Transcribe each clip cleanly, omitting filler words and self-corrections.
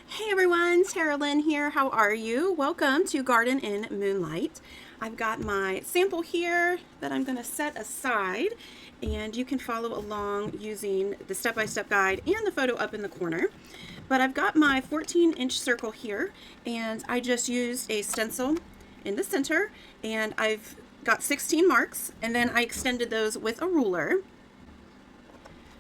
Hey everyone, Lynn here. How are you? Welcome to Garden in Moonlight. I've got my sample here that I'm going to set aside, and you can follow along using the step-by-step guide and the photo up in the corner. But I've got my 14-inch circle here, and I just used a stencil in the center, and I've got 16 marks, and then I extended those with a ruler.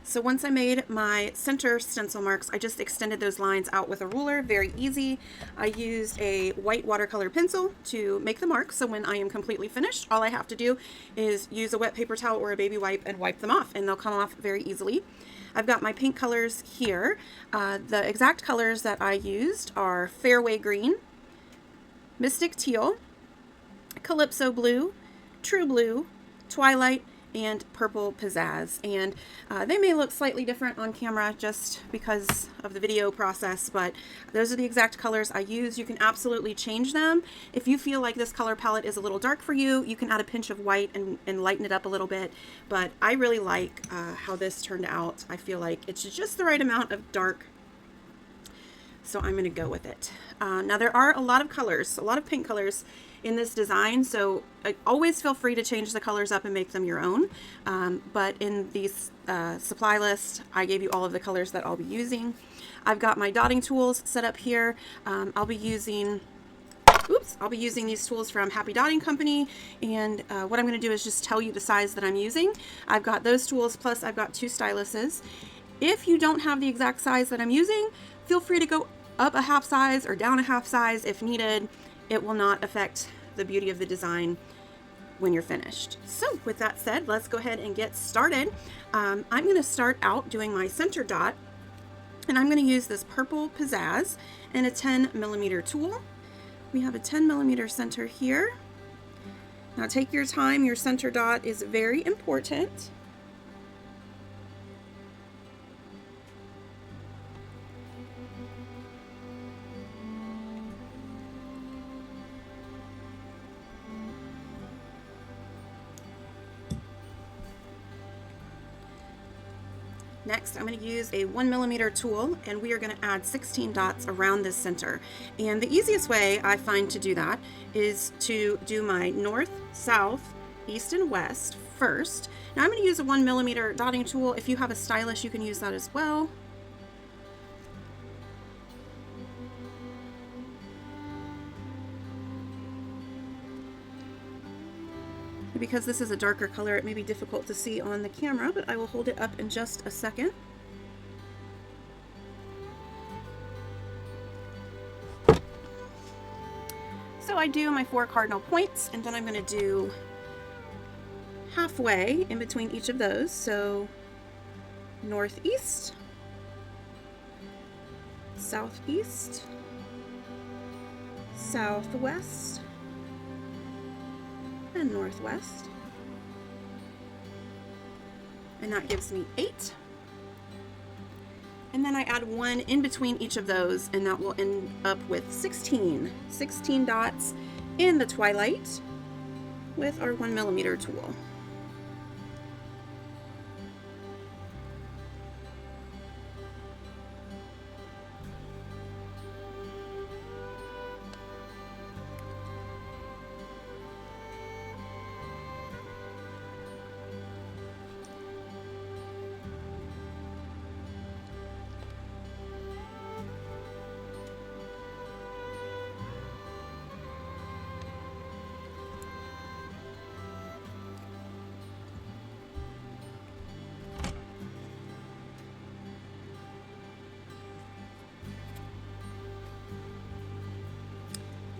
So once I made my center stencil marks, I just extended those lines out with a ruler. Very easy. I used a white watercolor pencil to make the marks, so when I am completely finished, all I have to do is use a wet paper towel or a baby wipe and wipe them off, and they'll come off very easily. I've got my paint colors here. The exact colors that I used are Fairway Green, Mystic Teal, Calypso Blue, True Blue, Twilight, and Purple Pizazz. And they may look slightly different on camera just because of the video process, but those are the exact colors I use. You can absolutely change them. If you feel like this color palette is a little dark for you, you can add a pinch of white and lighten it up a little bit. But I really like how this turned out. I feel like it's just the right amount of dark, so I'm going to go with it. Now there are a lot of colors, a lot of paint colors in this design, so always feel free to change the colors up and make them your own. But in the supply list, I gave you all of the colors that I'll be using. I've got my dotting tools set up here. I'll be using these tools from Happy Dotting Company, and what I'm going to do is just tell you the size that I'm using. I've got those tools, plus I've got two styluses. If you don't have the exact size that I'm using, feel free to go up a half size or down a half size if needed. It will not affect the beauty of the design when you're finished. So with that said, let's go ahead and get started. I'm going to start out doing my center dot, and I'm going to use this purple Pizazz and a 10mm tool. We have a 10mm center here. Now take your time. Your center dot is very important. Next, I'm going to use a 1mm tool, and we are going to add 16 dots around this center. And the easiest way I find to do that is to do my north, south, east, and west first. Now I'm going to use a 1mm dotting tool. If you have a stylus, you can use that as well. Because this is a darker color, it may be difficult to see on the camera, but I will hold it up in just a second. So I do my 4 cardinal points, and then I'm going to do halfway in between each of those. So northeast, southeast, southwest, and northwest, and that gives me 8. And then I add 1 in between each of those, and that will end up with 16 dots in the Twilight with our 1mm tool.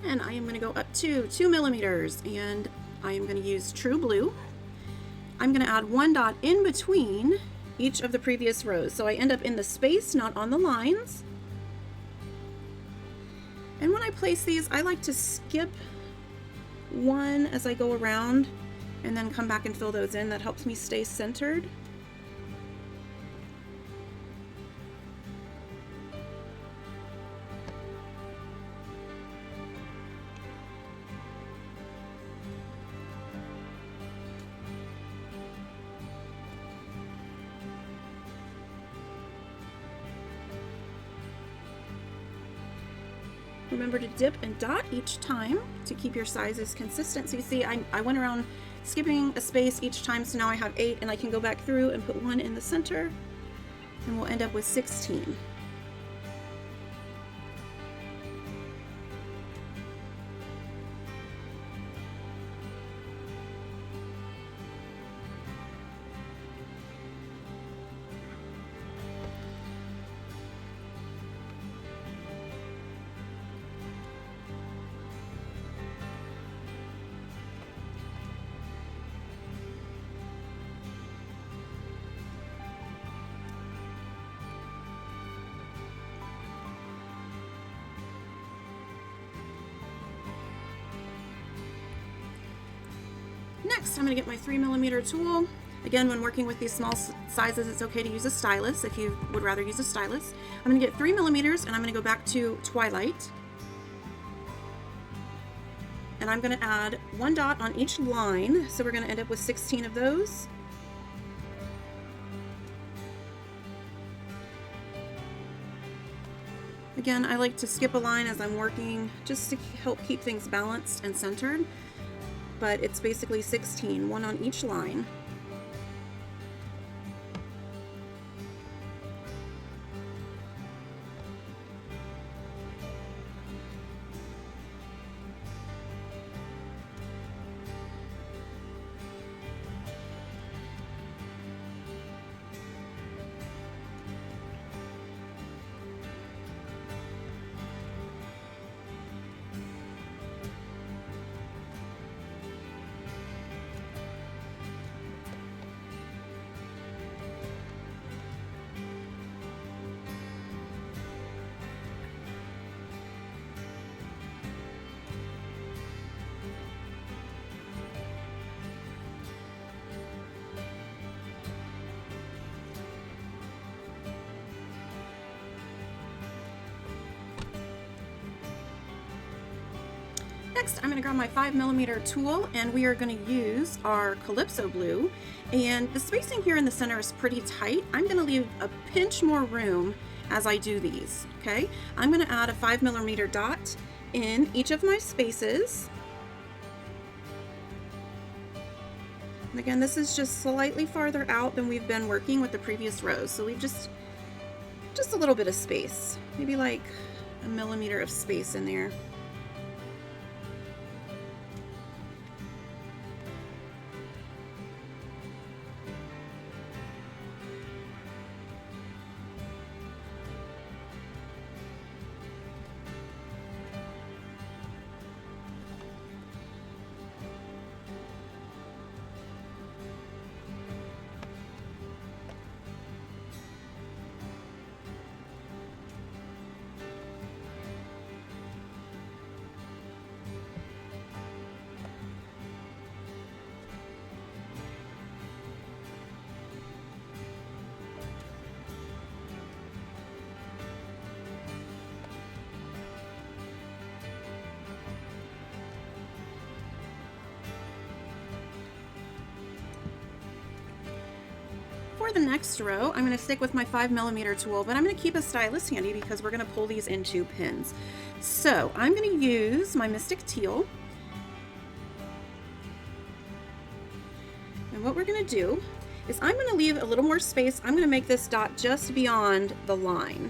And I am going to go up to 2mm, and I am going to use True Blue. I'm going to add 1 dot in between each of the previous rows, so I end up in the space, not on the lines. And when I place these, I like to skip 1 as I go around and then come back and fill those in. That helps me stay centered. Remember to dip and dot each time to keep your sizes consistent. So you see, I went around skipping a space each time, so now I have 8, and I can go back through and put 1 in the center, and we'll end up with 16. Next, I'm going to get my 3mm tool. Again, when working with these small sizes, it's okay to use a stylus if you would rather use a stylus. I'm going to get 3mm, and I'm going to go back to Twilight. And I'm going to add 1 dot on each line, so we're going to end up with 16 of those. Again, I like to skip a line as I'm working just to help keep things balanced and centered. But it's basically 16, 1 on each line. Next, I'm going to grab my 5mm tool, and we are going to use our Calypso blue. And the spacing here in the center is pretty tight. I'm going to leave a pinch more room as I do these, okay? I'm going to add a 5mm dot in each of my spaces. And again, this is just slightly farther out than we've been working with the previous rows. So leave just a little bit of space, maybe like a millimeter of space in there. For the next row, I'm going to stick with my 5mm tool, but I'm going to keep a stylus handy because we're going to pull these into pins. So I'm going to use my Mystic Teal. And what we're going to do is I'm going to leave a little more space. I'm going to make this dot just beyond the line.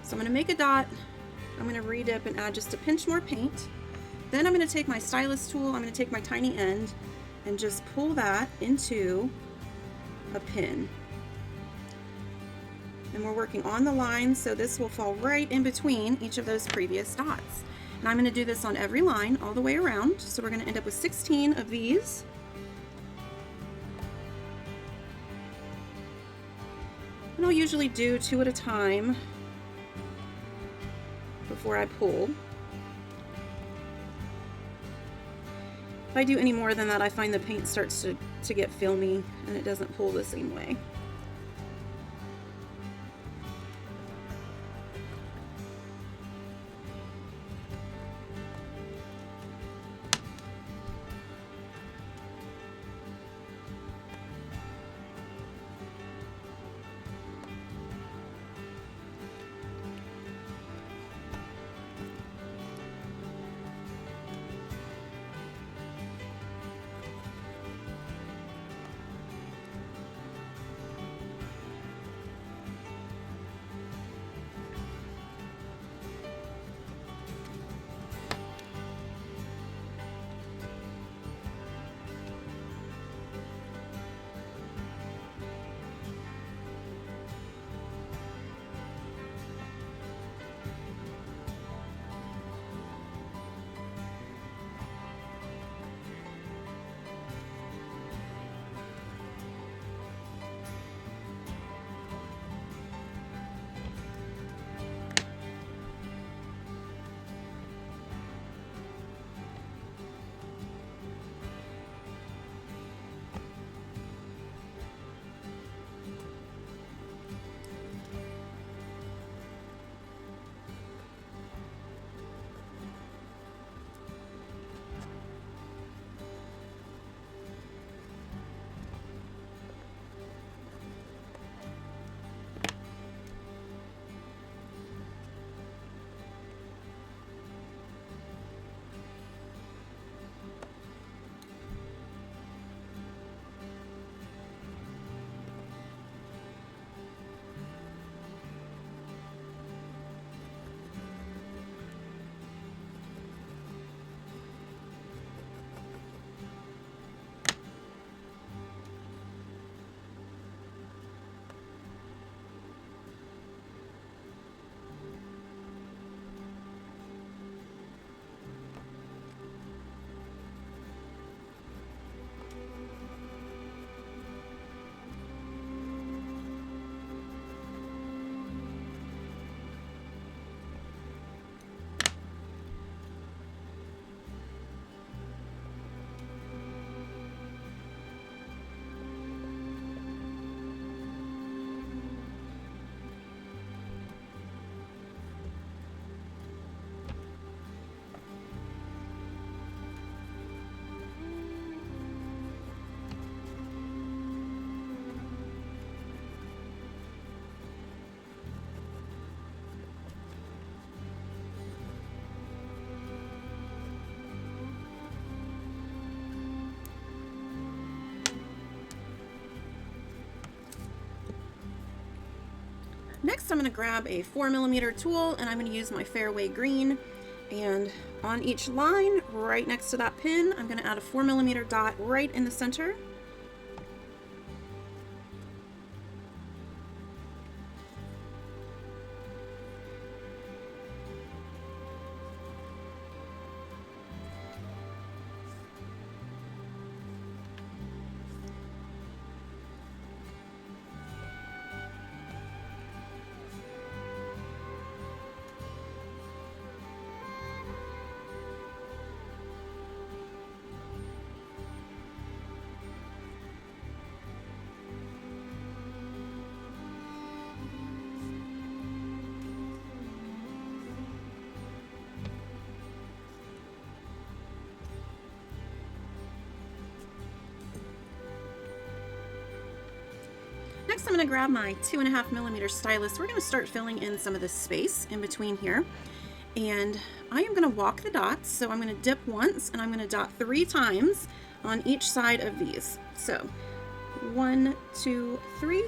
So I'm going to make a dot. I'm going to redip and add just a pinch more paint. Then I'm going to take my stylus tool. I'm going to take my tiny end and just pull that into a pin. And we're working on the line, so this will fall right in between each of those previous dots. And I'm going to do this on every line all the way around. So we're going to end up with 16 of these. And I'll usually do 2 at a time before I pull. If I do any more than that, I find the paint starts to get filmy and it doesn't pull the same way. I'm going to grab a 4mm tool and I'm going to use my Fairway green, and on each line right next to that pin I'm going to add a 4mm dot right in the center. Next, I'm going to grab my 2.5mm stylus. We're going to start filling in some of this space in between here. And I am going to walk the dots. So I'm going to dip once and I'm going to dot 3 times on each side of these. So 1, 2, 3.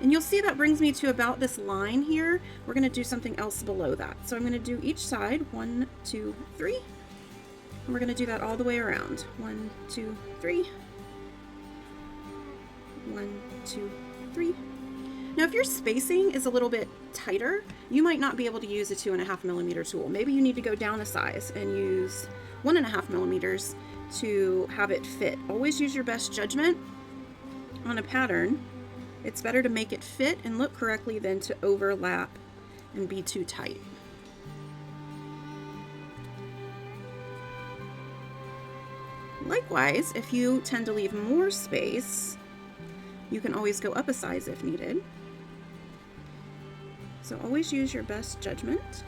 And you'll see that brings me to about this line here. We're going to do something else below that. So I'm going to do each side 1, 2, 3. And we're going to do that all the way around. 1, 2, 3. 1, 2, 3. Now if your spacing is a little bit tighter, you might not be able to use a 2.5mm tool. Maybe you need to go down a size and use 1.5mm to have it fit. Always use your best judgment on a pattern. It's better to make it fit and look correctly than to overlap and be too tight. Likewise, if you tend to leave more space, you can always go up a size if needed. So always use your best judgment.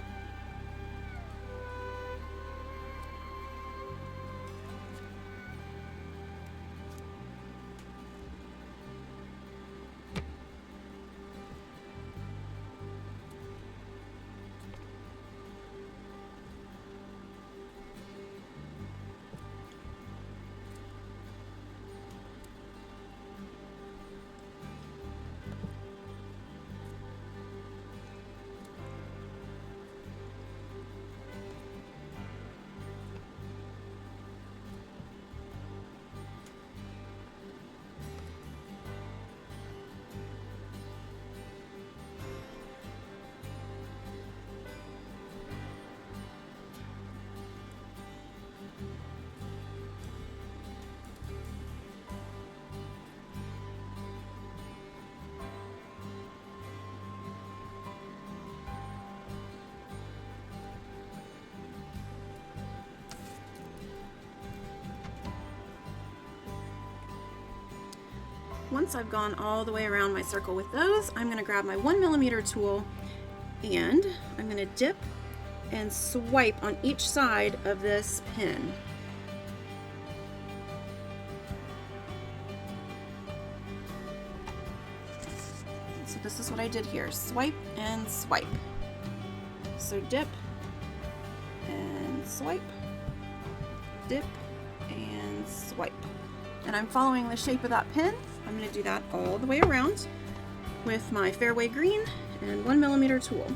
Once I've gone all the way around my circle with those, I'm going to grab my 1mm tool and I'm going to dip and swipe on each side of this pin. So this is what I did here, swipe and swipe. So dip and swipe, dip and swipe. And I'm following the shape of that pin. I'm going to do that all the way around with my Fairway green and 1mm tool.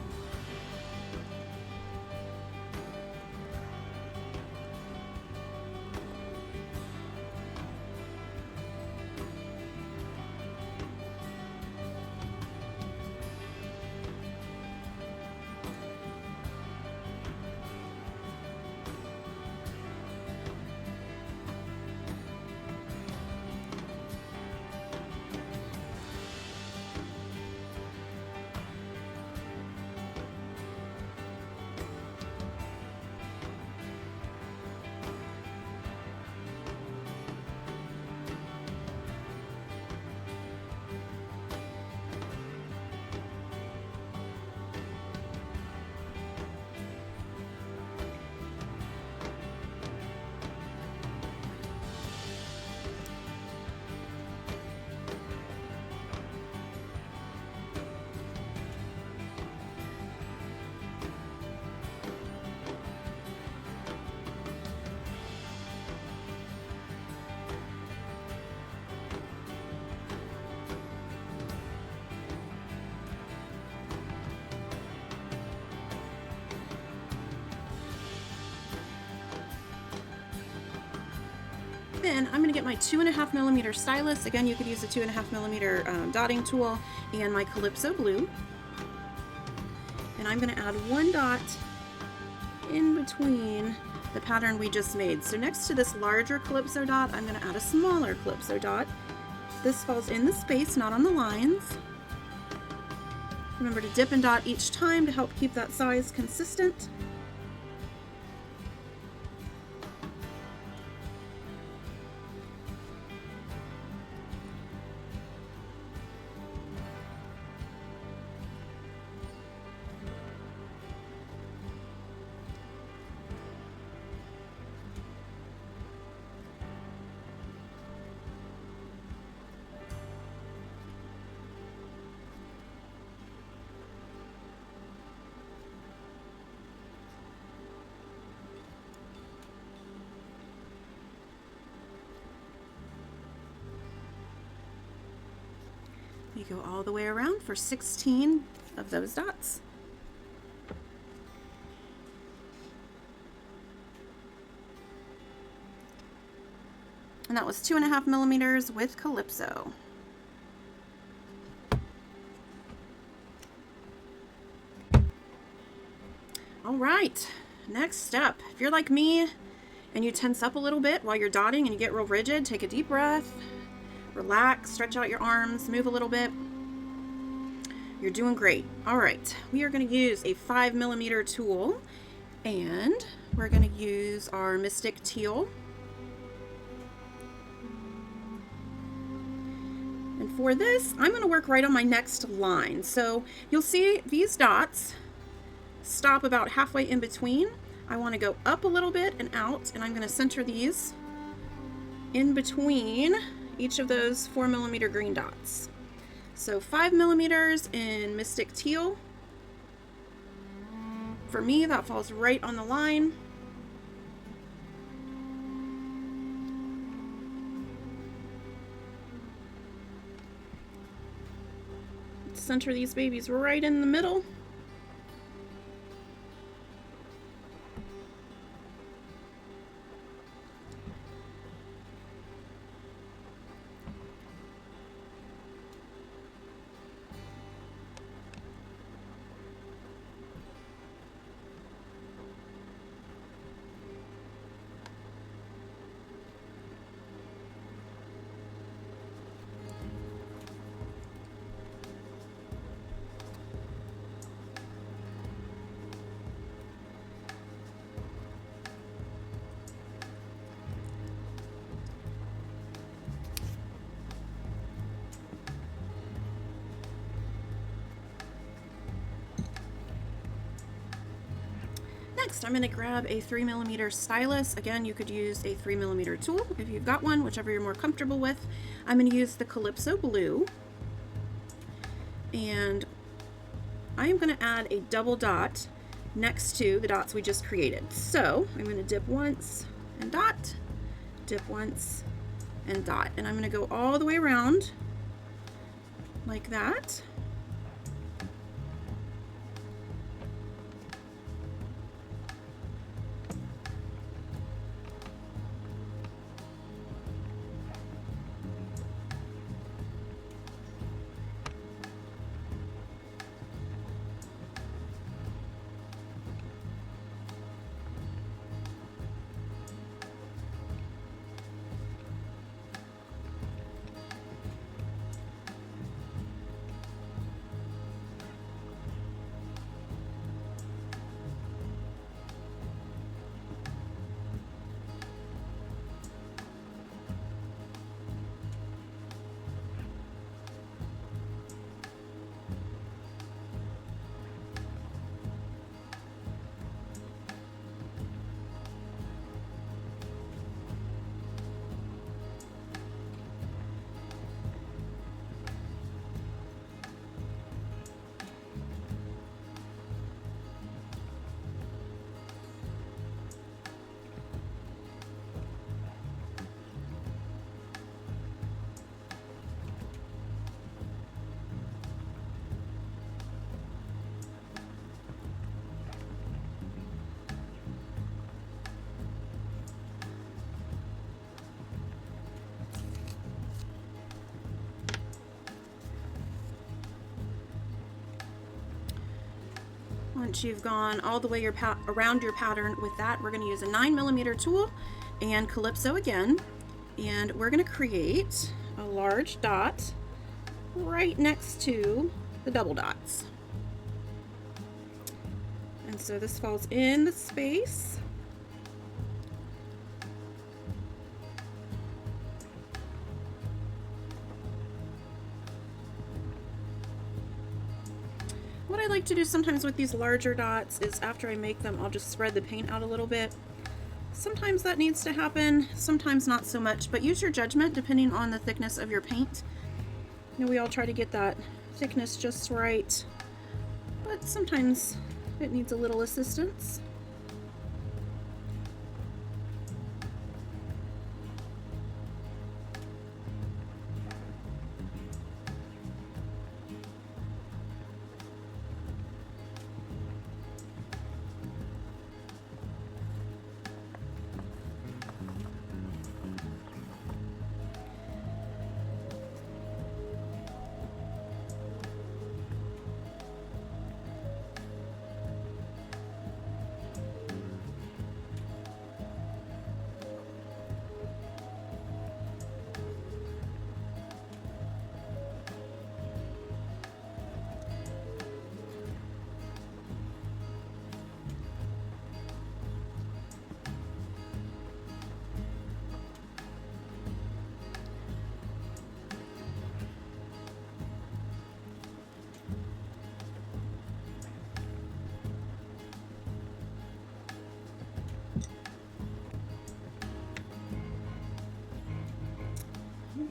Then I'm going to get my 2.5mm stylus. Again, you could use a 2.5mm dotting tool and my Calypso blue. And I'm going to add one dot in between the pattern we just made. So next to this larger Calypso dot, I'm going to add a smaller Calypso dot. This falls in the space, not on the lines. Remember to dip and dot each time to help keep that size consistent. You go all the way around for 16 of those dots. And that was 2.5mm with Calypso. All right, next step. If you're like me and you tense up a little bit while you're dotting and you get real rigid, take a deep breath. Relax, stretch out your arms, move a little bit. You're doing great. All right, we are going to use a 5mm tool, and we're going to use our Mystic Teal. And for this, I'm going to work right on my next line. So you'll see these dots stop about halfway in between. I want to go up a little bit and out, and I'm going to center these in between each of those 4mm green dots. So 5mm in Mystic Teal. For me, that falls right on the line. Center these babies right in the middle. Next, I'm going to grab a 3mm stylus. Again, you could use a 3mm tool if you've got one, whichever you're more comfortable with. I'm going to use the Calypso blue, and I am going to add a double dot next to the dots we just created. So I'm going to dip once and dot, dip once and dot, and I'm going to go all the way around like that. Once you've gone all the way around your pattern with that, we're going to use a 9mm tool and Calypso again, and we're going to create a large dot right next to the double dots. And so this falls in the space. What I like to do sometimes with these larger dots is after I make them, I'll just spread the paint out a little bit. Sometimes that needs to happen, sometimes not so much, but use your judgment depending on the thickness of your paint. You know, we all try to get that thickness just right, but sometimes it needs a little assistance.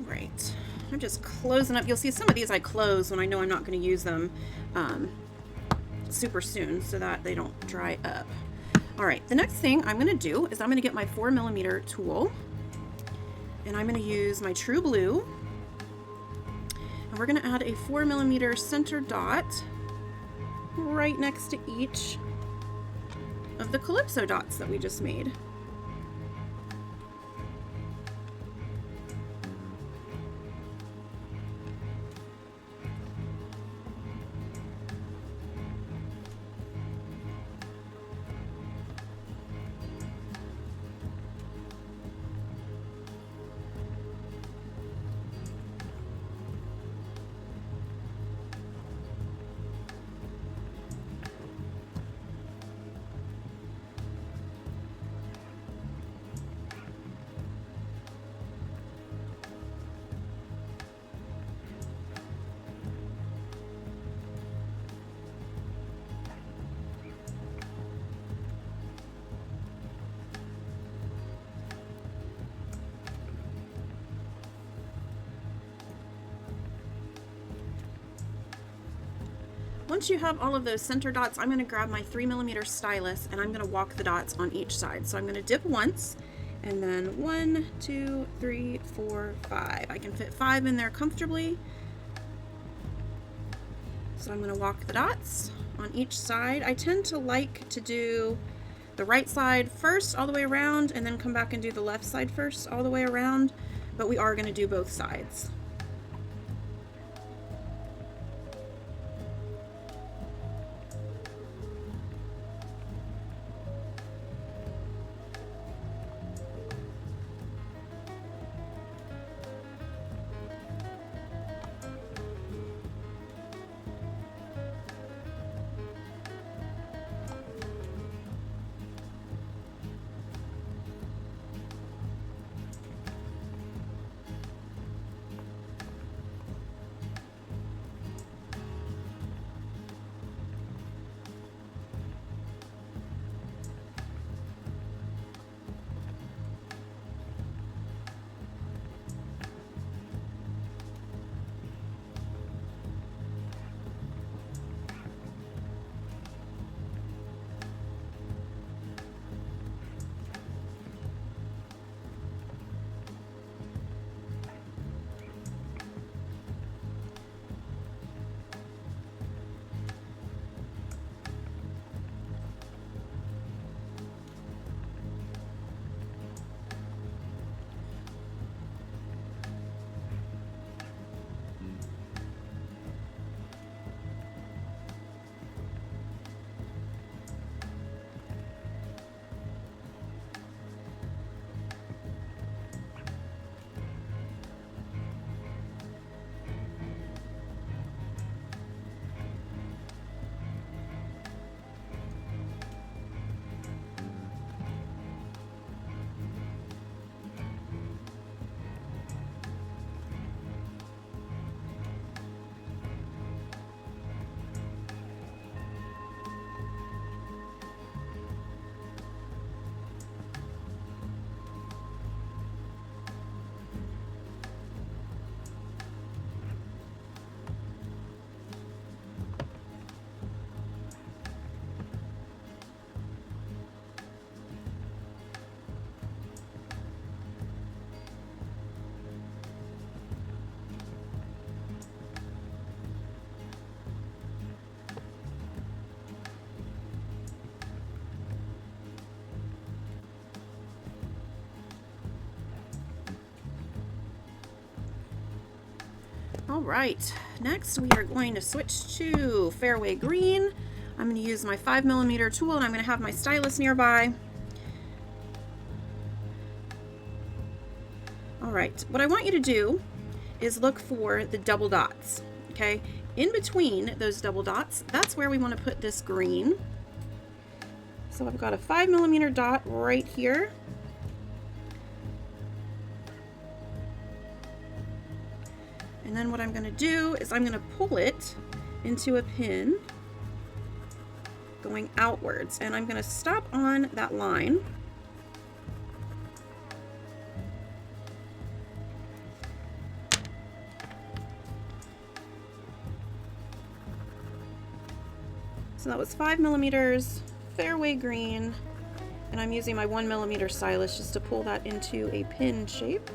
Right, I'm just closing up. You'll see some of these I close when I know I'm not going to use them super soon so that they don't dry up. All right, the next thing I'm going to do is I'm going to get my 4mm tool, and I'm going to use my True Blue, and we're going to add a 4mm center dot right next to each of the Calypso dots that we just made. Once you have all of those center dots, I'm going to grab my 3mm stylus and I'm going to walk the dots on each side. So I'm going to dip once, and then 1, 2, 3, 4, 5. I can fit 5 in there comfortably. So I'm going to walk the dots on each side. I tend to like to do the right side first all the way around and then come back and do the left side first all the way around, but we are going to do both sides. right, next we are going to switch to Fairway Green. I'm going to use my 5mm tool, and I'm going to have my stylus nearby. All right, what I want you to do is look for the double dots, okay? In between those double dots, that's where we want to put this green. So I've got a 5mm dot right here. And then what I'm going to do is I'm going to pull it into a pin going outwards, and I'm going to stop on that line. So that was 5mm, Fairway Green, and I'm using my 1mm stylus just to pull that into a pin shape.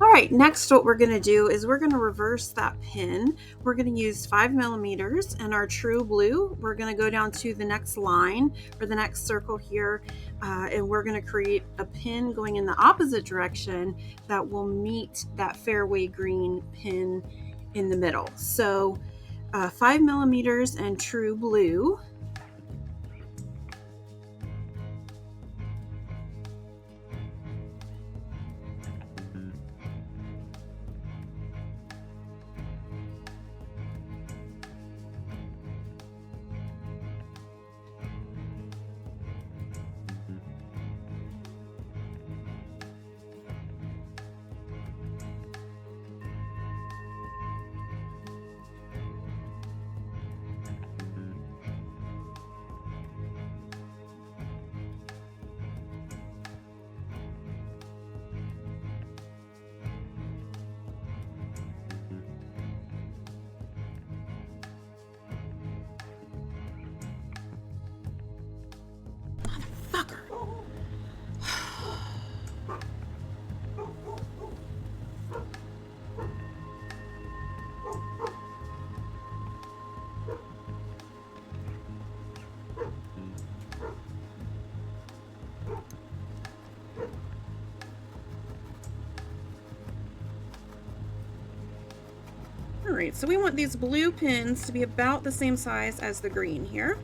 All right, next what we're going to do is we're going to reverse that pin. We're going to use 5mm and our true blue. We're going to go down to the next line or the next circle here, and we're going to create a pin going in the opposite direction that will meet that Fairway Green pin in the middle. So 5mm and true blue. right, so we want these blue pins to be about the same size as the green here.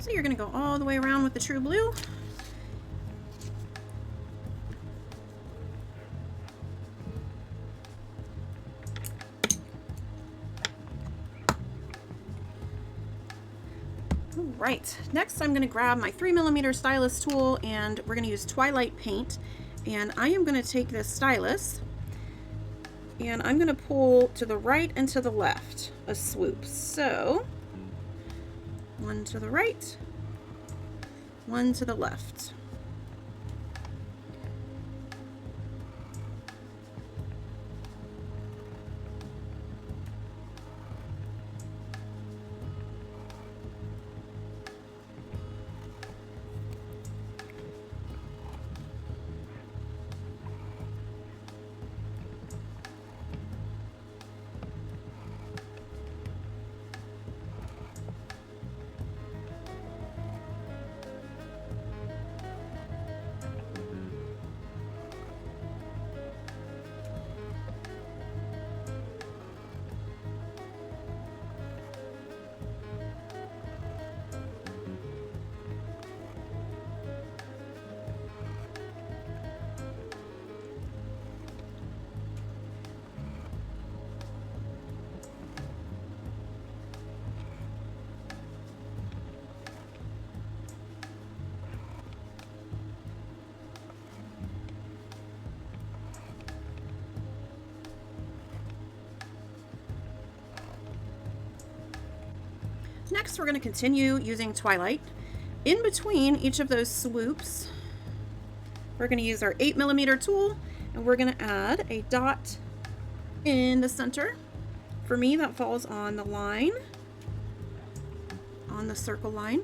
So you're going to go all the way around with the true blue. All right, next I'm going to grab my 3mm stylus tool and we're going to use Twilight paint. And I am going to take this stylus and I'm going to pull to the right and to the left a swoop. So one to the right, one to the left. Next, we're going to continue using Twilight. In between each of those swoops, we're going to use our 8mm tool and we're going to add a dot in the center. For me, that falls on the line, on the circle line.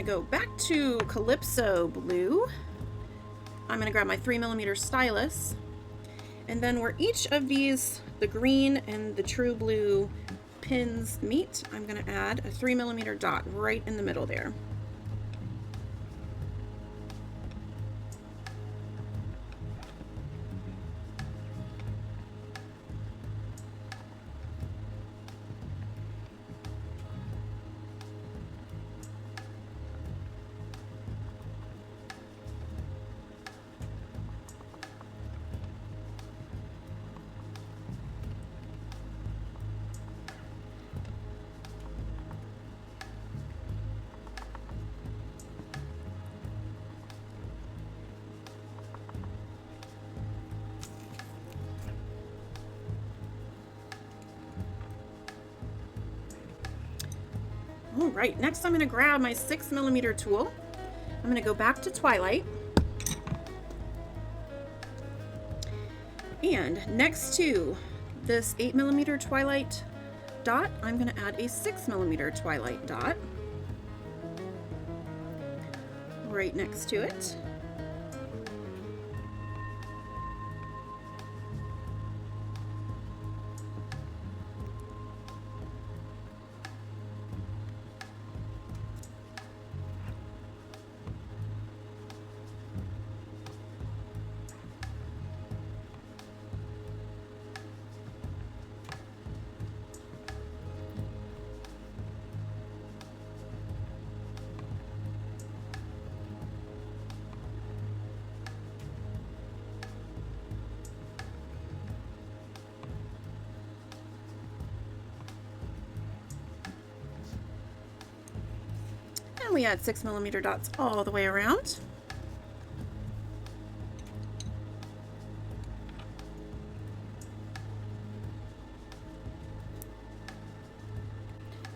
to go back to Calypso blue. I'm going to grab my 3mm stylus, and then where each of these, the green and the true blue pins meet, I'm going to add a 3mm dot right in the middle there. All right, next I'm going to grab my 6mm tool. I'm going to go back to Twilight. And next to this 8mm Twilight dot, I'm going to add a 6mm Twilight dot right next to it. And we add 6mm dots all the way around.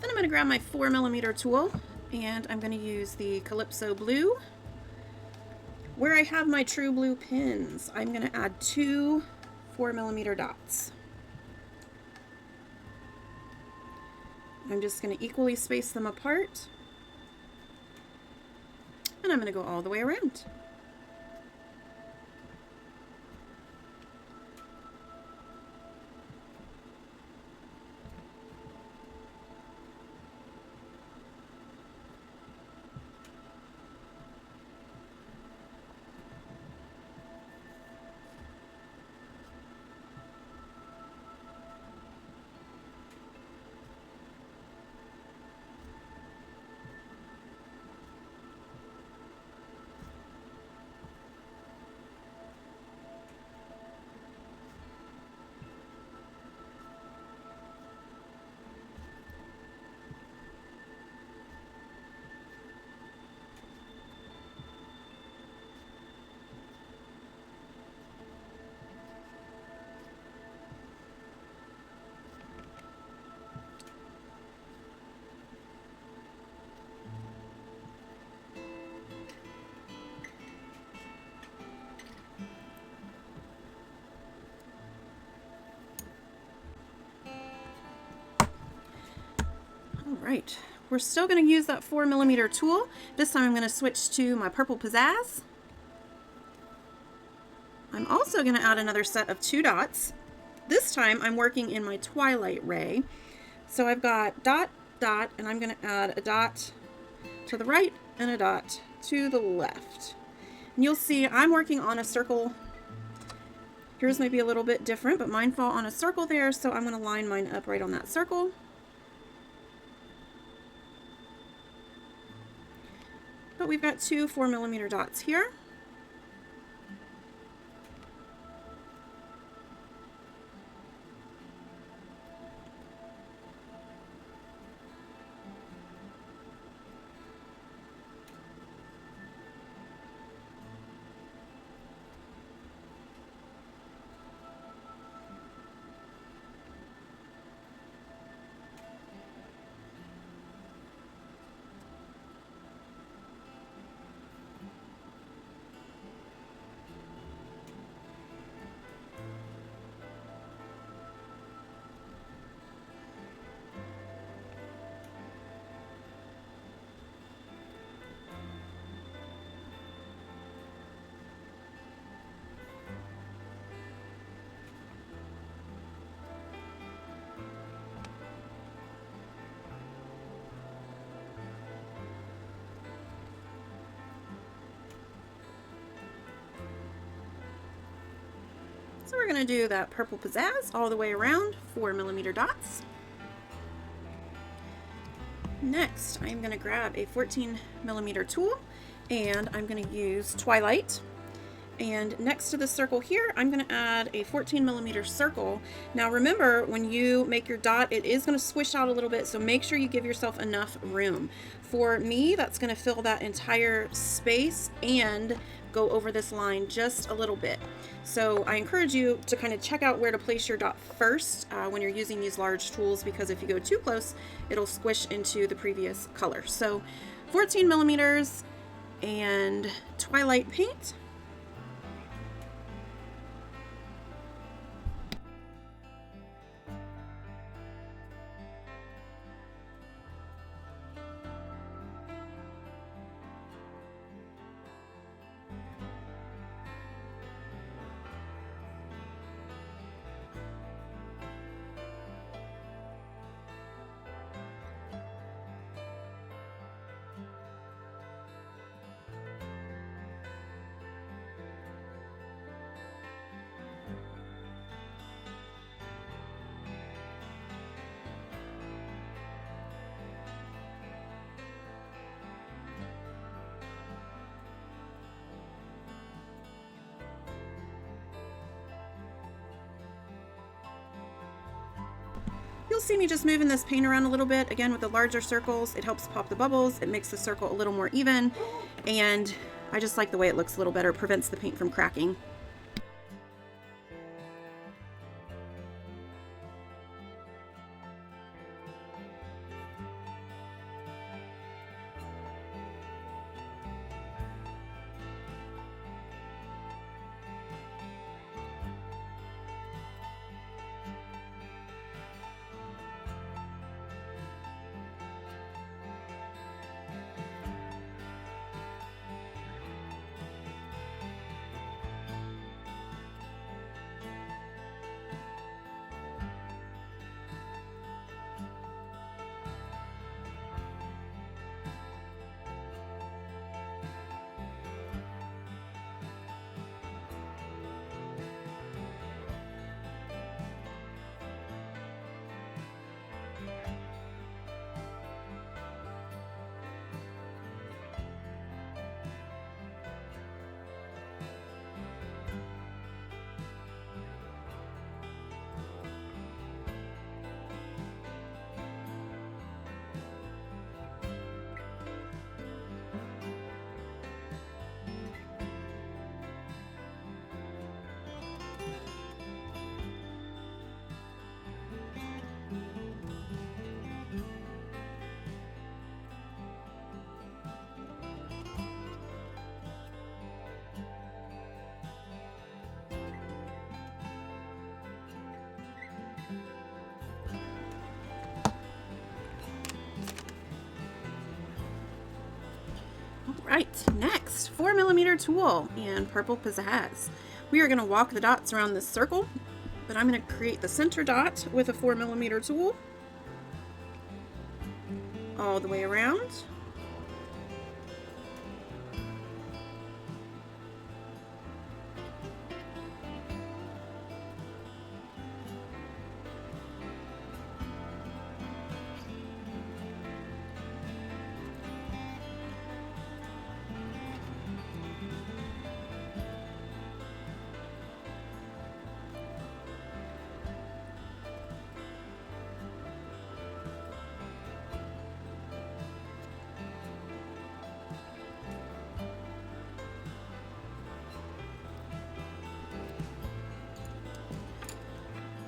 Then I'm going to grab my 4mm tool, and I'm going to use the Calypso blue. Where I have my true blue pins, I'm going to add 2 4mm dots. I'm just going to equally space them apart, and I'm going to go all the way around. Right, we're still going to use that 4mm tool. This time I'm going to switch to my purple Pizazz. I'm also going to add another set of 2 dots. This time I'm working in my Twilight ray. So I've got dot, dot, and I'm going to add a dot to the right and a dot to the left. And you'll see I'm working on a circle. Yours may be a little bit different, but mine fall on a circle there, so I'm going to line mine up right on that circle. But we've got 2 4mm dots here. So we're going to do that purple Pizazz all the way around, 4mm dots. Next, I'm going to grab a 14mm tool and I'm going to use Twilight. And next to the circle here, I'm going to add a 14mm circle. Now remember, when you make your dot, it is going to swish out a little bit, so make sure you give yourself enough room. For me, that's going to fill that entire space and go over this line just a little bit. So I encourage you to kind of check out where to place your dot first when you're using these large tools, because if you go too close, it'll squish into the previous color. So 14mm and Twilight paint. You'll see me just moving this paint around a little bit. Again, with the larger circles, it helps pop the bubbles. It makes the circle a little more even, and I just like the way it looks a little better. It prevents the paint from cracking. Right, next, 4mm tool and purple Pizazz. We are going to walk the dots around this circle, but I'm going to create the center dot with a 4mm tool all the way around.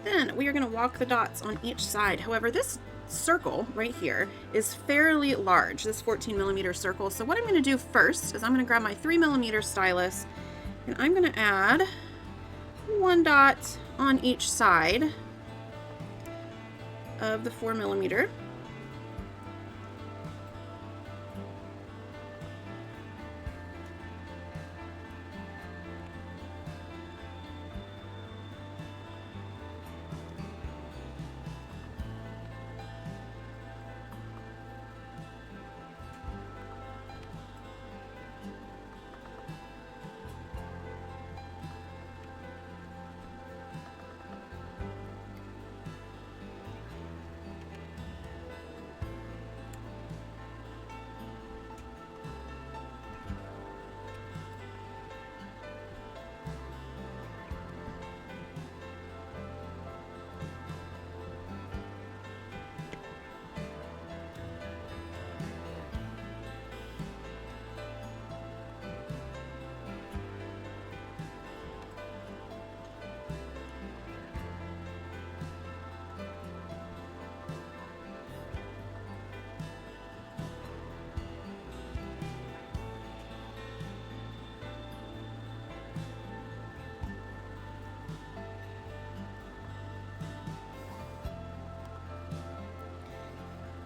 Then we are going to walk the dots on each side. However, this circle right here is fairly large, this 14mm circle. So what I'm going to do first is I'm going to grab my 3mm stylus and I'm going to add one dot on each side of the 4mm.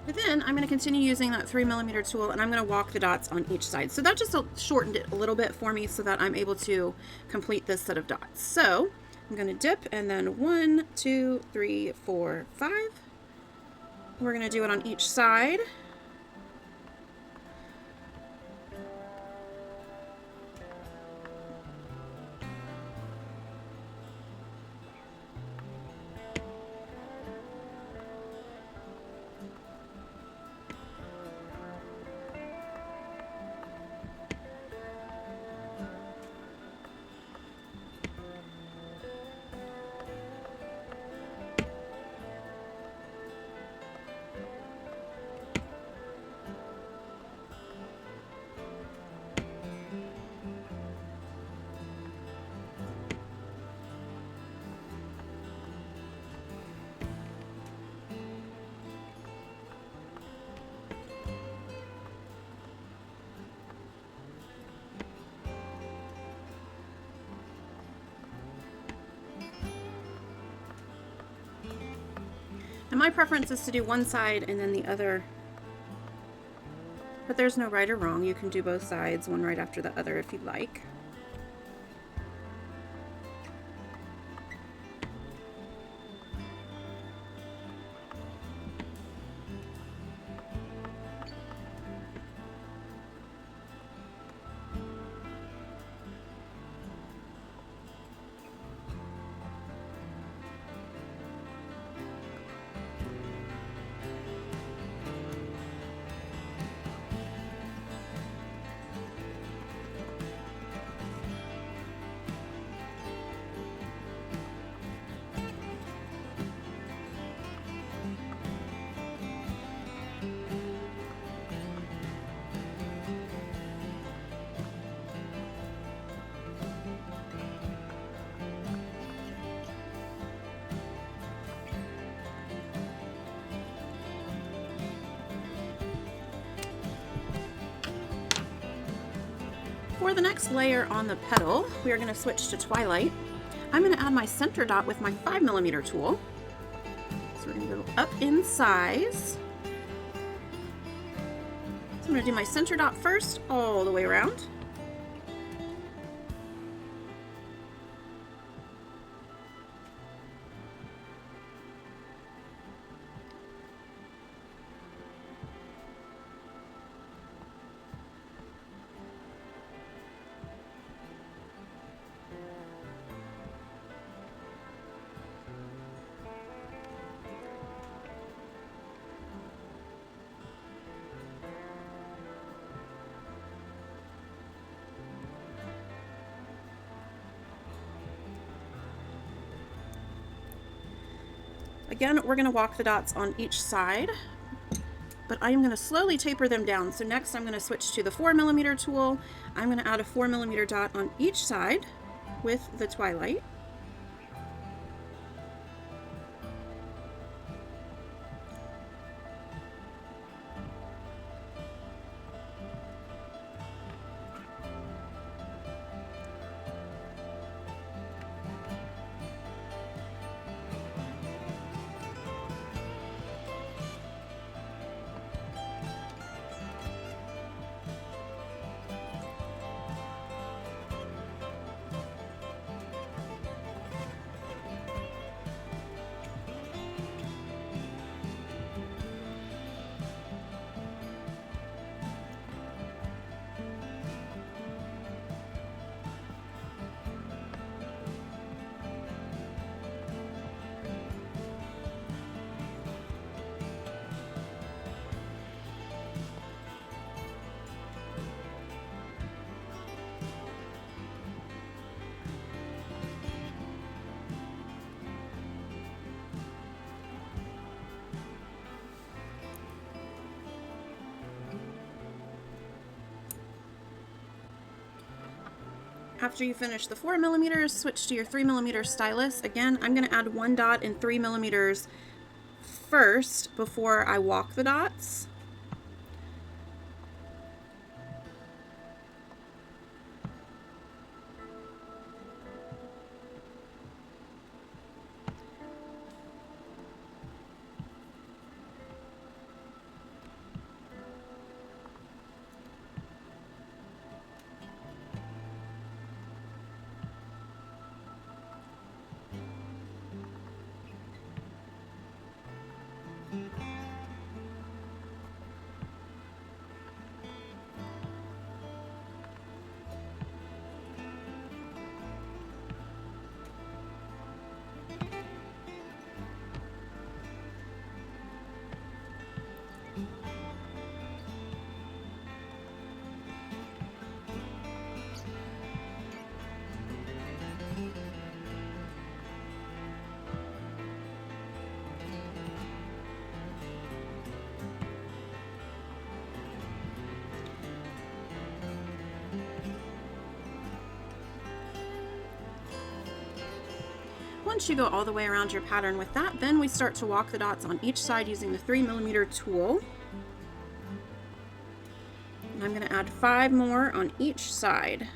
But then I'm going to continue using that 3mm tool, and I'm going to walk the dots on each side. So that just shortened it a little bit for me so that I'm able to complete this set of dots. So I'm going to dip, and then 1, 2, 3, 4, 5. We're going to do it on each side. And my preference is to do one side and then the other, but there's no right or wrong. You can do both sides, one right after the other if you'd like. For the next layer on the petal, we are going to switch to Twilight. I'm going to add my center dot with my 5mm tool. So we're going to go up in size. So I'm going to do my center dot first, all the way around. Again, we're going to walk the dots on each side, but I'm going to slowly taper them down. So next I'm going to switch to the 4mm tool. I'm going to add a 4mm dot on each side with the Twilight. After you finish the 4mm, switch to your 3mm stylus. Again, I'm going to add one dot in 3mm first before I walk the dots. once you go all the way around your pattern with that, then we start to walk the dots on each side using the 3mm tool. And I'm going to add 5 more on each side.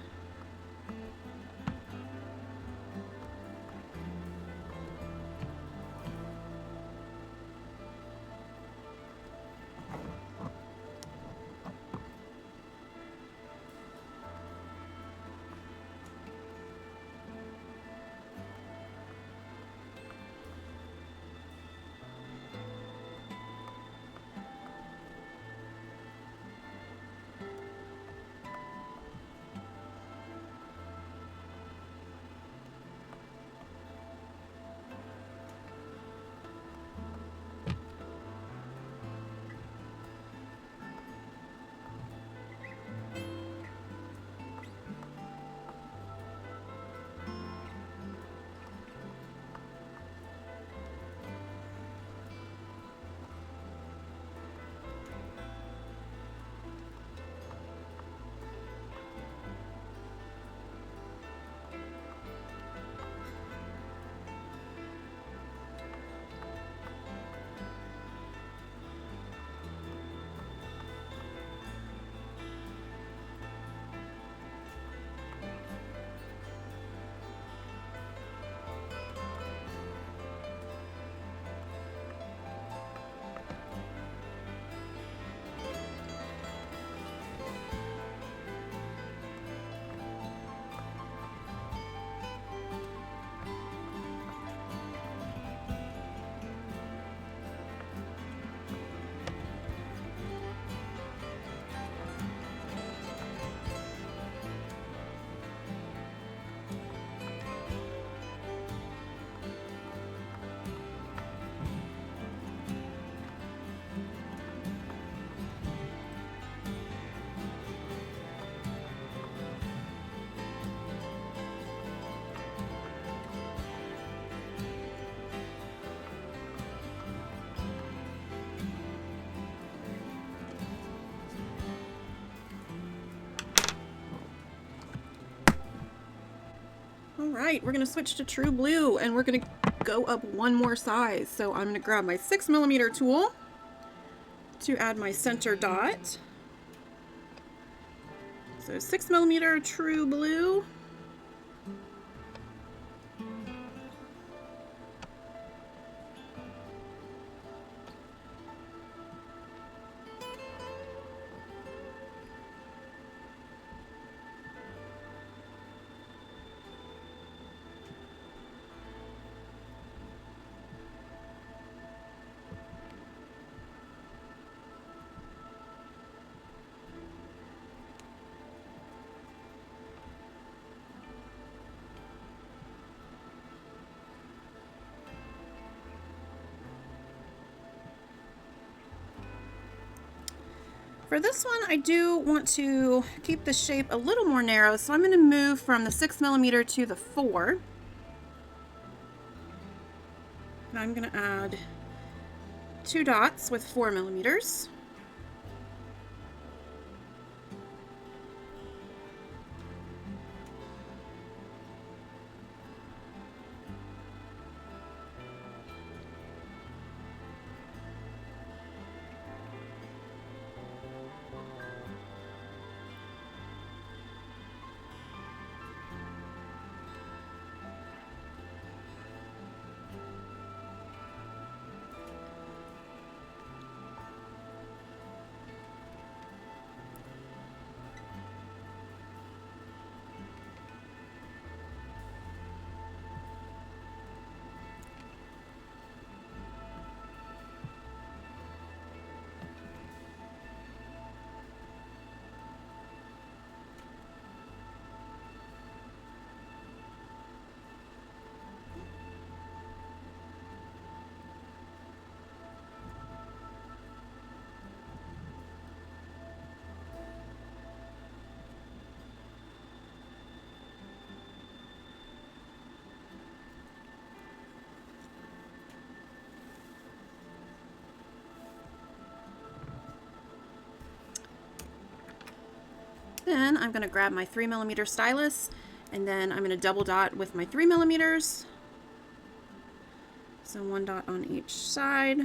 All right, we're going to switch to true blue and we're going to go up one more size. So I'm going to grab my 6mm tool to add my center dot. So 6mm true blue. For this one, I do want to keep the shape a little more narrow, so I'm going to move from the 6mm to the 4. And I'm going to add 2 dots with 4mm. Then I'm going to grab my 3mm stylus, and then I'm going to double dot with my 3mm. So 1 dot on each side.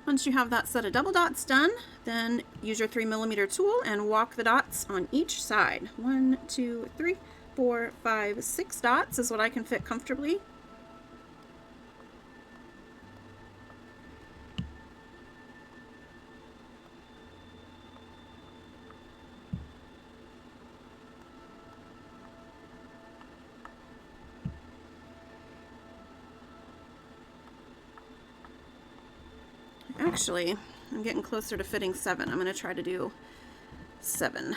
Once you have that set of double dots done, then use your 3mm tool and walk the dots on each side. 1, 2, 3, 4, 5, 6 dots is what I can fit comfortably. Actually, I'm getting closer to fitting 7. I'm going to try to do 7.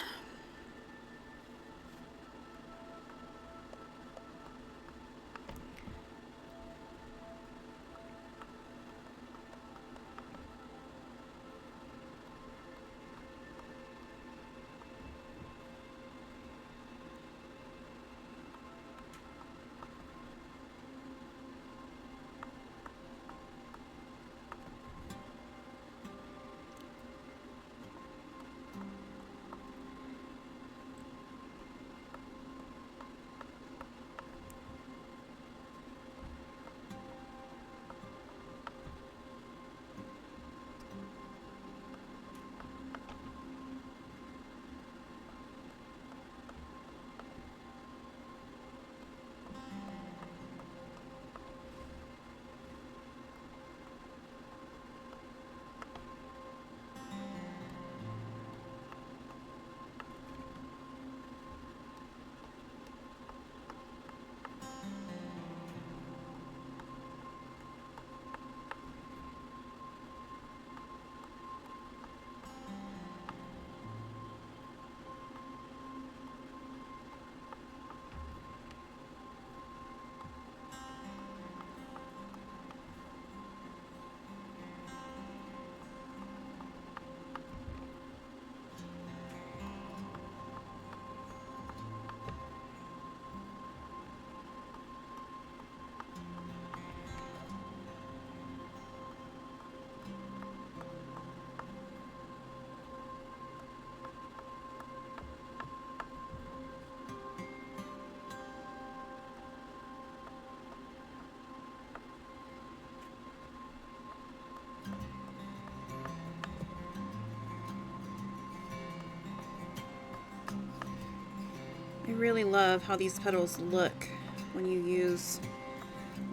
I really love how these petals look when you use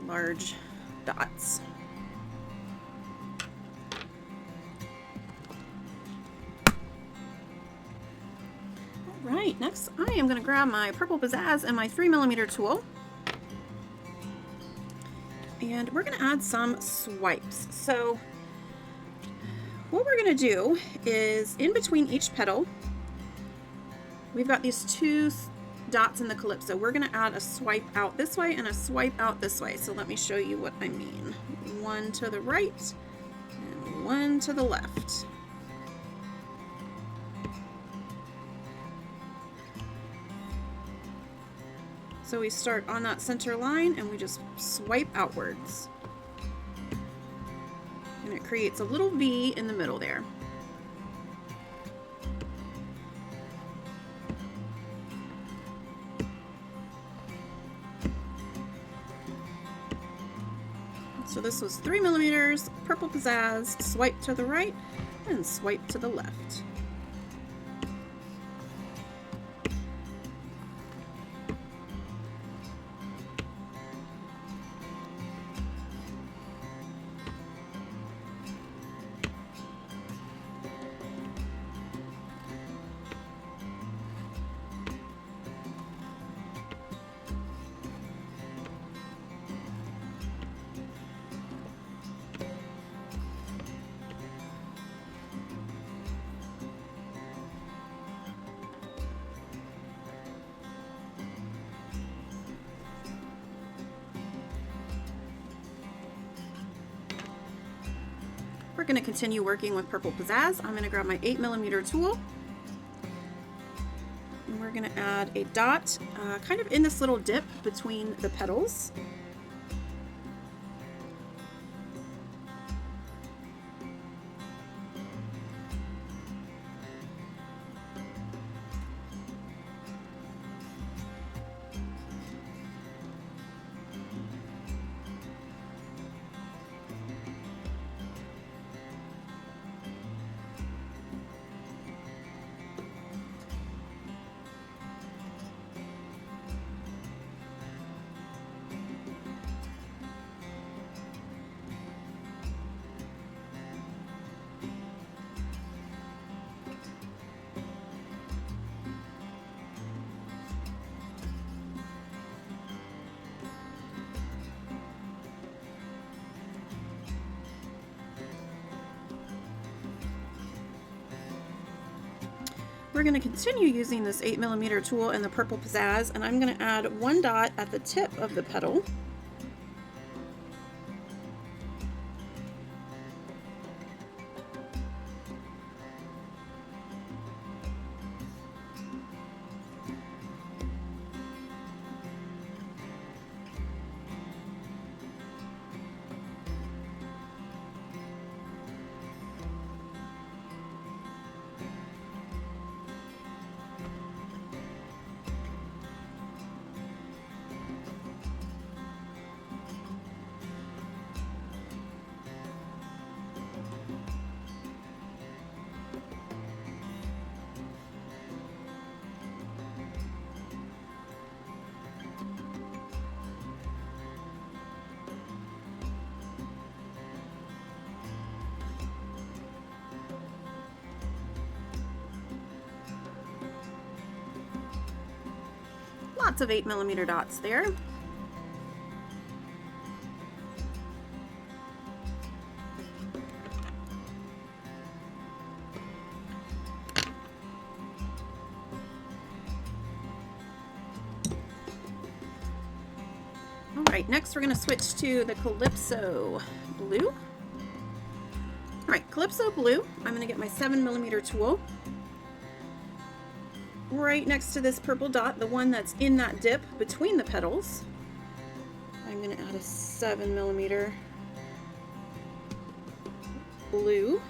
large dots. Alright, next I am going to grab my purple Pizazz and my 3mm tool. And we're going to add some swipes. So what we're going to do is in between each petal, we've got these 2 dots in the Calypso. We're going to add a swipe out this way and a swipe out this way. So let me show you what I mean. 1 to the right and 1 to the left. So we start on that center line and we just swipe outwards. And it creates a little V in the middle there. So this was 3mm, purple Pizazz, swipe to the right and swipe to the left. going to continue working with purple Pizazz. I'm going to grab my 8mm tool. And we're going to add a dot kind of in this little dip between the petals. We're going to continue using this 8mm tool and the purple Pizazz, and I'm going to add one dot at the tip of the petal. Lots of 8mm dots there. All right, next we're going to switch to the Calypso blue. All right, Calypso blue, I'm going to get my 7mm tool. Right next to this purple dot, the one that's in that dip between the petals, I'm going to add a 7mm blue.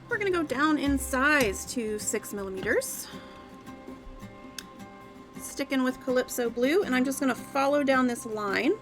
We're going to go down in size to 6mm. Sticking with Calypso blue, and I'm just going to follow down this line.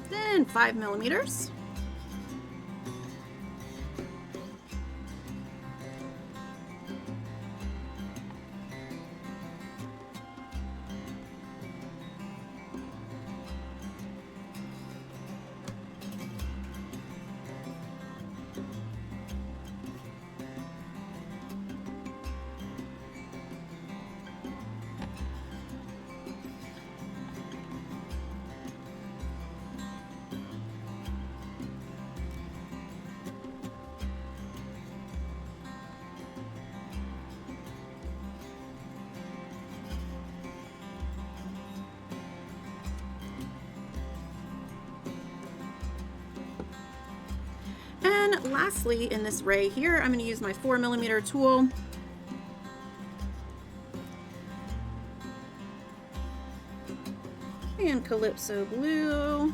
Then 5mm. lastly, in this ray here, I'm going to use my 4mm tool. And Calypso blue.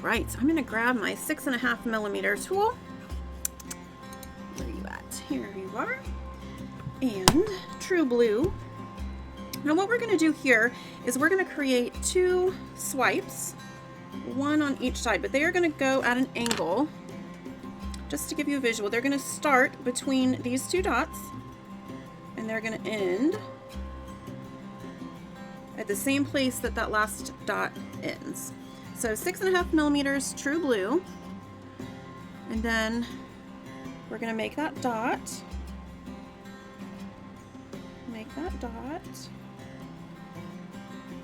Right, so I'm going to grab my 6.5mm tool. Where are you at? Here you are. And True Blue. Now what we're going to do here is we're going to create 2 swipes, one on each side, but they are going to go at an angle. Just to give you a visual, they're going to start between these 2 dots, and they're going to end at the same place that that last dot ends. So 6.5mm True Blue, and then we're going to make that dot,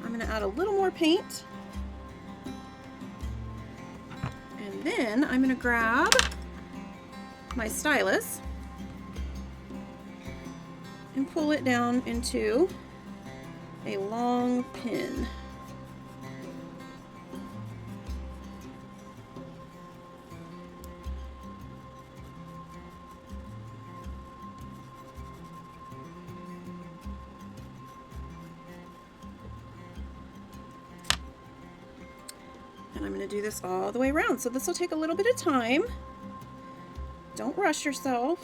I'm going to add a little more paint, and then I'm going to grab my stylus and pull it down into a long pin. And I'm going to do this all the way around. So this will take a little bit of time. Don't rush yourself.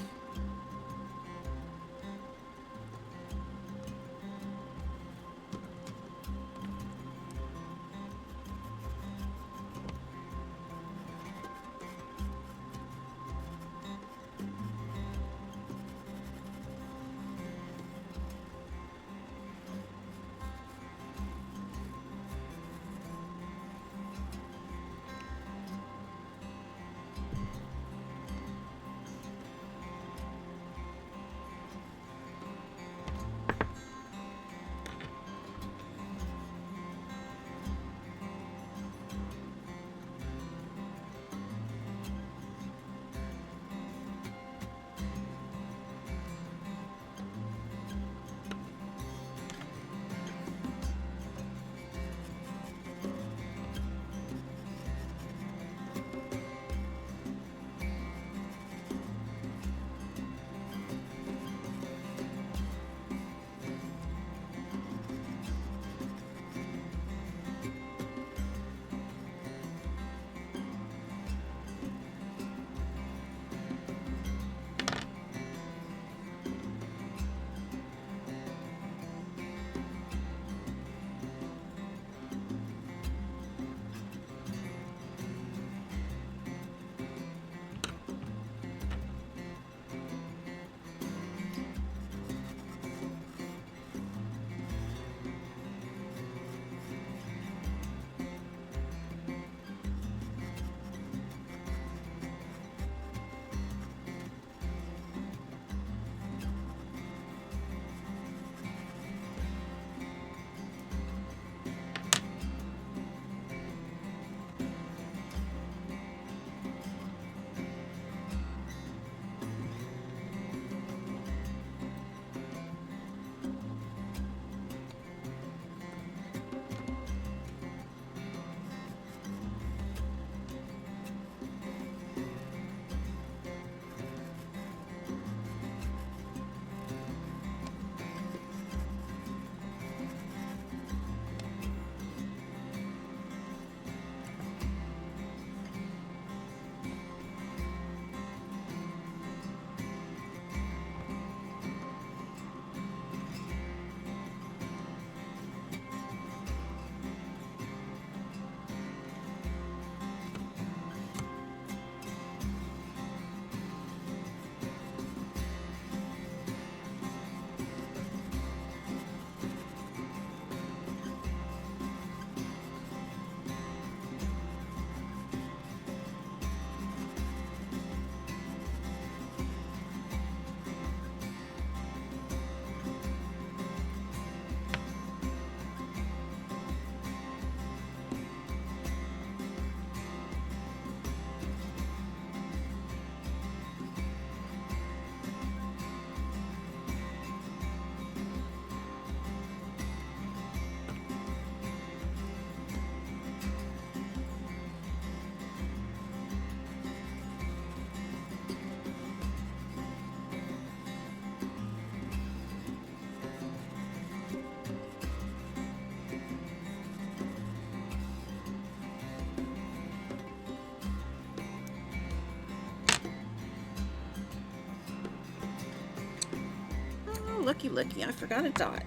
looky, looky, I forgot a dot.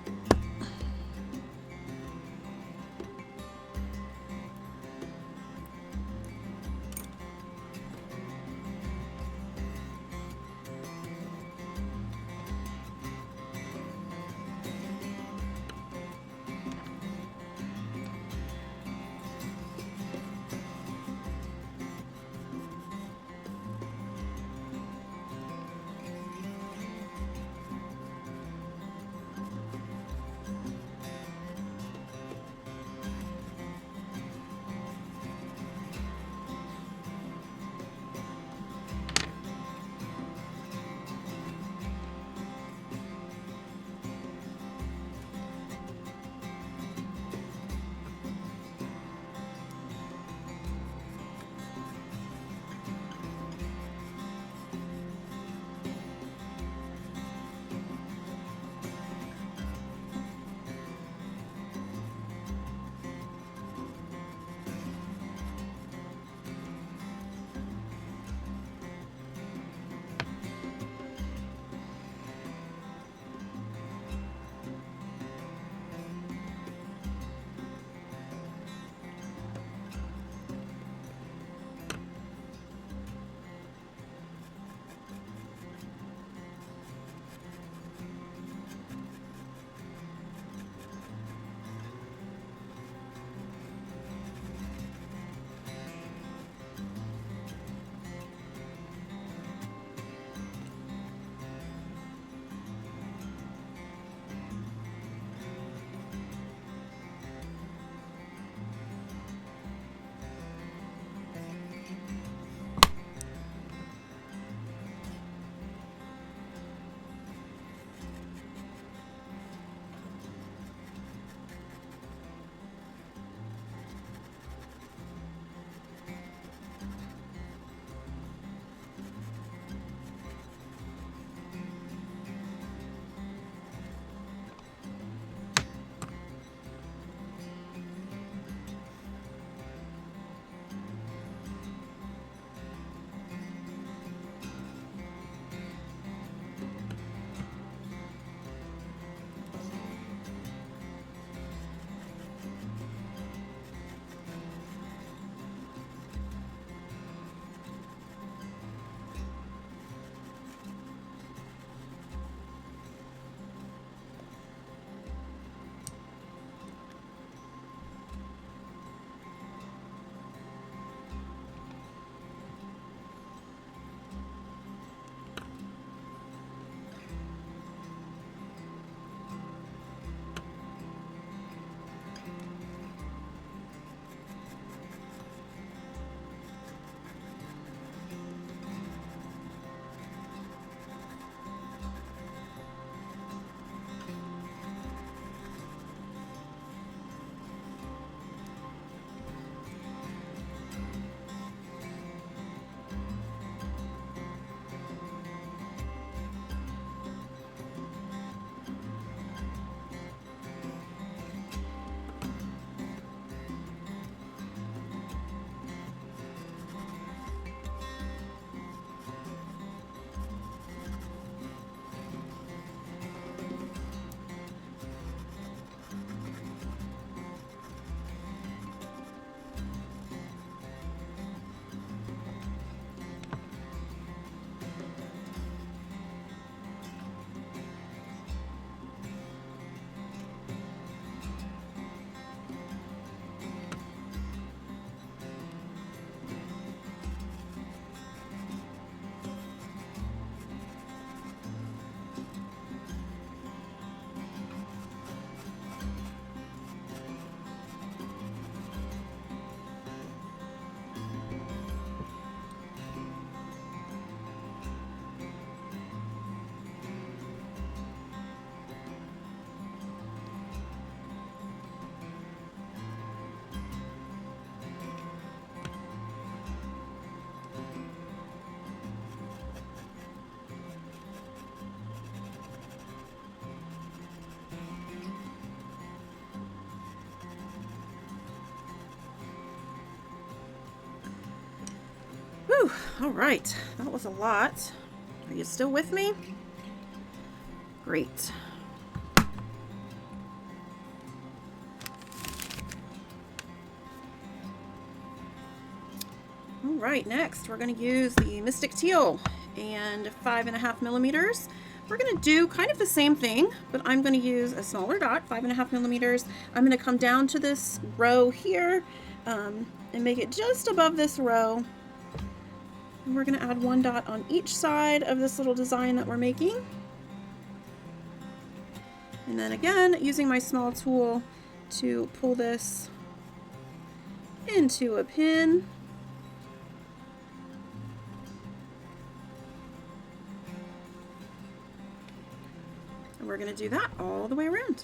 Whew, all right, that was a lot. Are you still with me? Great. right, next we're going to use the Mystic Teal and 5.5 millimeters. We're going to do kind of the same thing, but I'm going to use a smaller dot, 5.5 millimeters. I'm going to come down to this row here and make it just above this row. And we're going to add one dot on each side of this little design that we're making. And then again, using my small tool to pull this into a pin. And we're going to do that all the way around.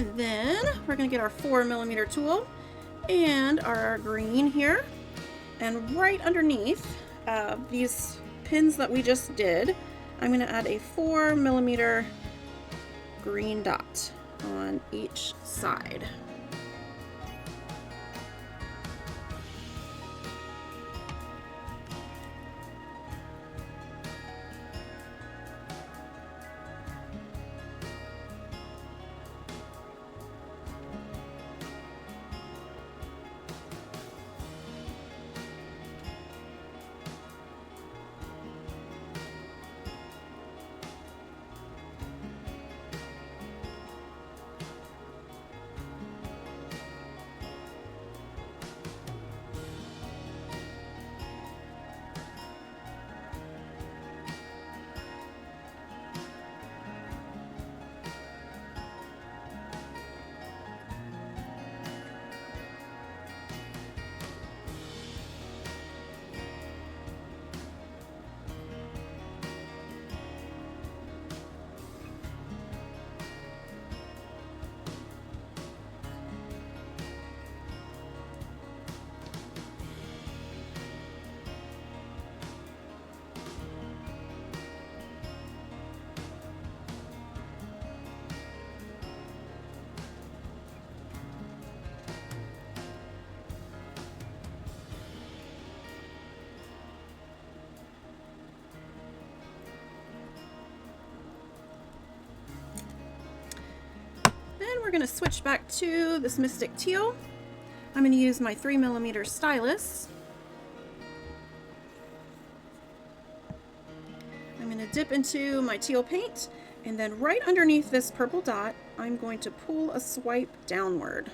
And then we're going to get our 4mm tool and our green here. And right underneath these pins that we just did, I'm going to add a 4mm green dot on each side. We're going to switch back to this Mystic Teal. I'm going to use my 3mm stylus. I'm going to dip into my teal paint, and then right underneath this purple dot, I'm going to pull a swipe downward.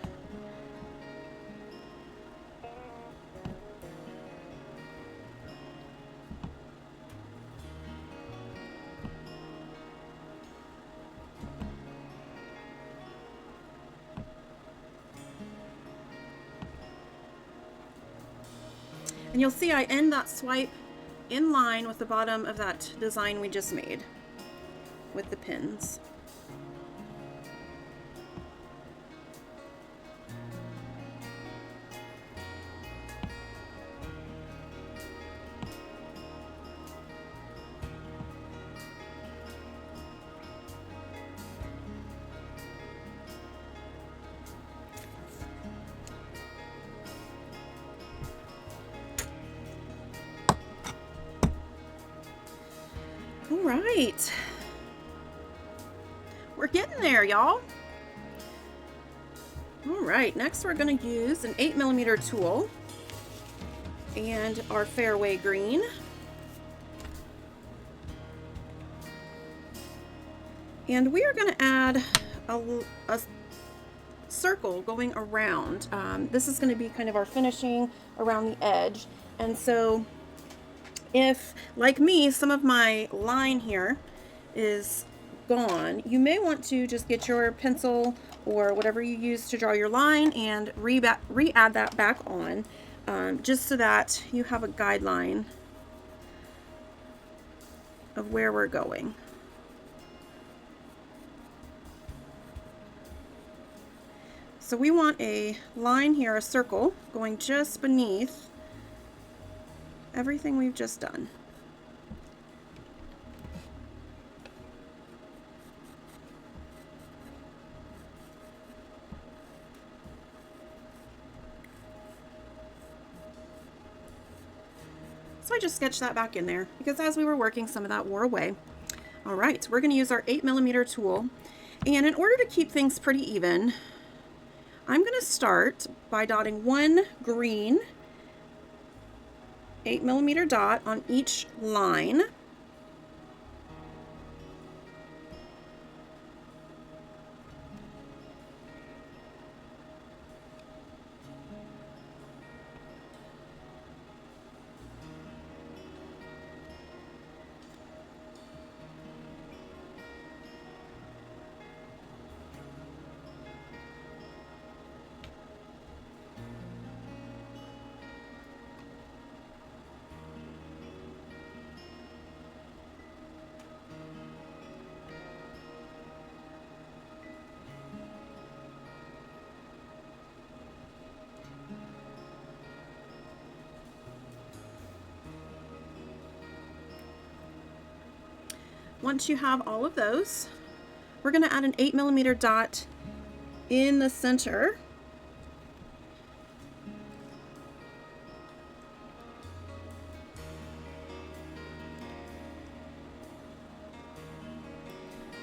And you'll see I end that swipe in line with the bottom of that design we just made with the pins. All right, we're getting there, y'all. All right, next we're going to use an 8mm tool and our Fairway green. And we are going to add a circle going around. This is going to be kind of our finishing around the edge. And so if, like me, some of my line here is gone, you may want to just get your pencil or whatever you use to draw your line and re-add that back on, just so that you have a guideline of where we're going. So we want a line here, a circle, going just beneath everything we've just done. So I just sketched that back in there because as we were working, some of that wore away. All right, so we're going to use our 8mm tool. And in order to keep things pretty even, I'm going to start by dotting one green 8mm dot on each line. once you have all of those, we're going to add an 8mm dot in the center.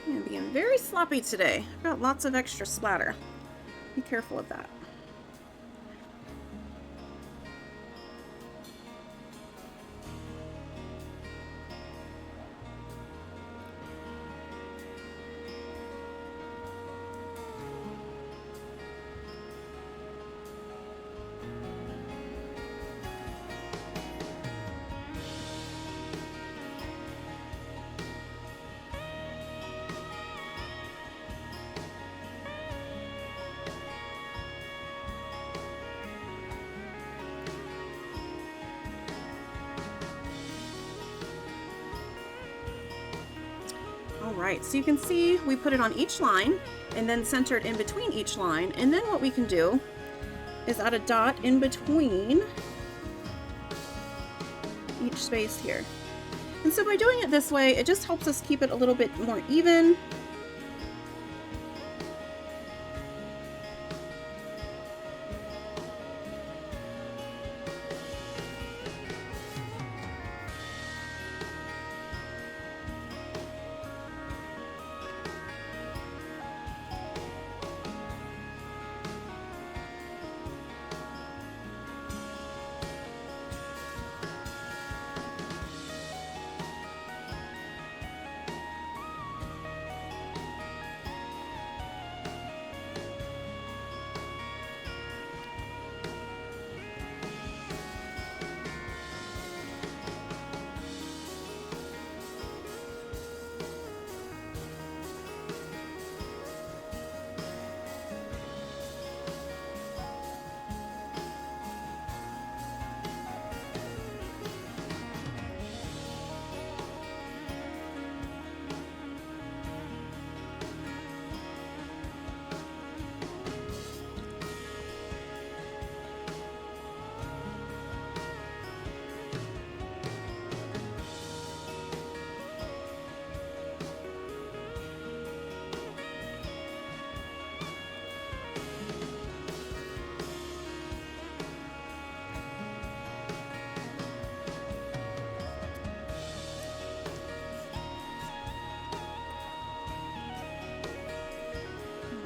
I'm being very sloppy today. I've got lots of extra splatter. Be careful of that. Alright, so you can see we put it on each line and then centered in between each line, and then what we can do is add a dot in between each space here. And so by doing it this way, it just helps us keep it a little bit more even.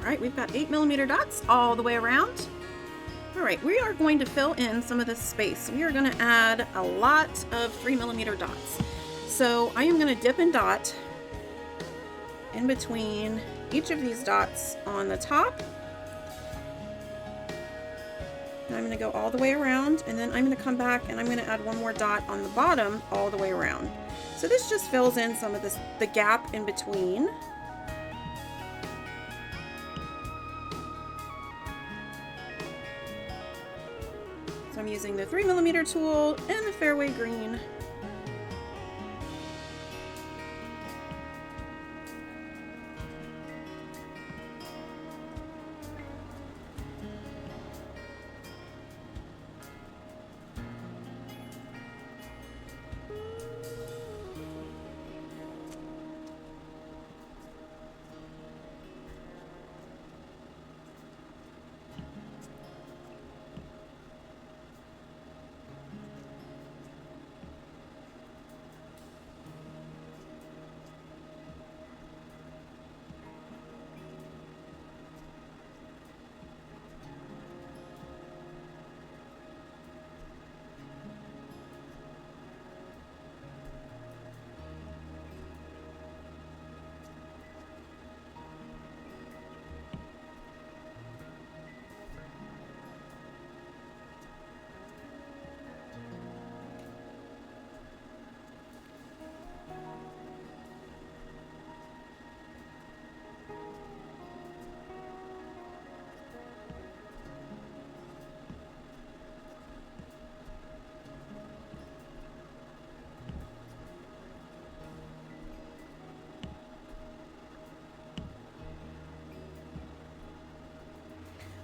Alright, we've got 8mm dots all the way around. Alright, we are going to fill in some of this space. We are going to add a lot of 3mm dots. So I am going to dip and dot in between each of these dots on the top. And I'm going to go all the way around, and then I'm going to come back and I'm going to add one more dot on the bottom all the way around. So this just fills in some of the gap in between. I'm using the 3mm tool and the Fairway green.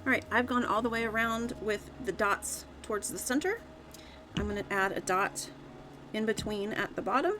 Alright, I've gone all the way around with the dots towards the center. I'm going to add a dot in between at the bottom.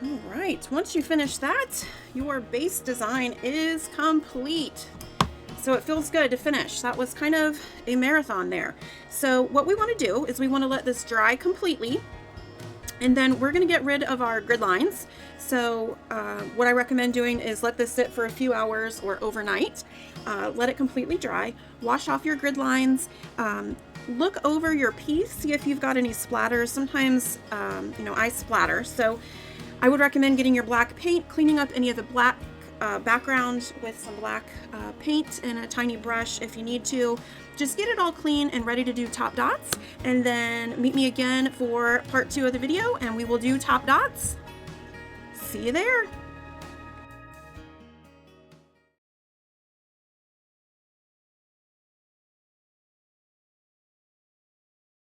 All right, once you finish that, your base design is complete. So it feels good to finish. That was kind of a marathon there. So what we want to do is we want to let this dry completely, and then we're going to get rid of our grid lines. So what I recommend doing is let this sit for a few hours or overnight. Let it completely dry. Wash off your grid lines. Look over your piece, see if you've got any splatters. Sometimes, you know, I splatter. So I would recommend getting your black paint, cleaning up any of the black background with some black paint and a tiny brush if you need to. Just get it all clean and ready to do top dots, and then meet me again for part 2 of the video and we will do top dots. See you there.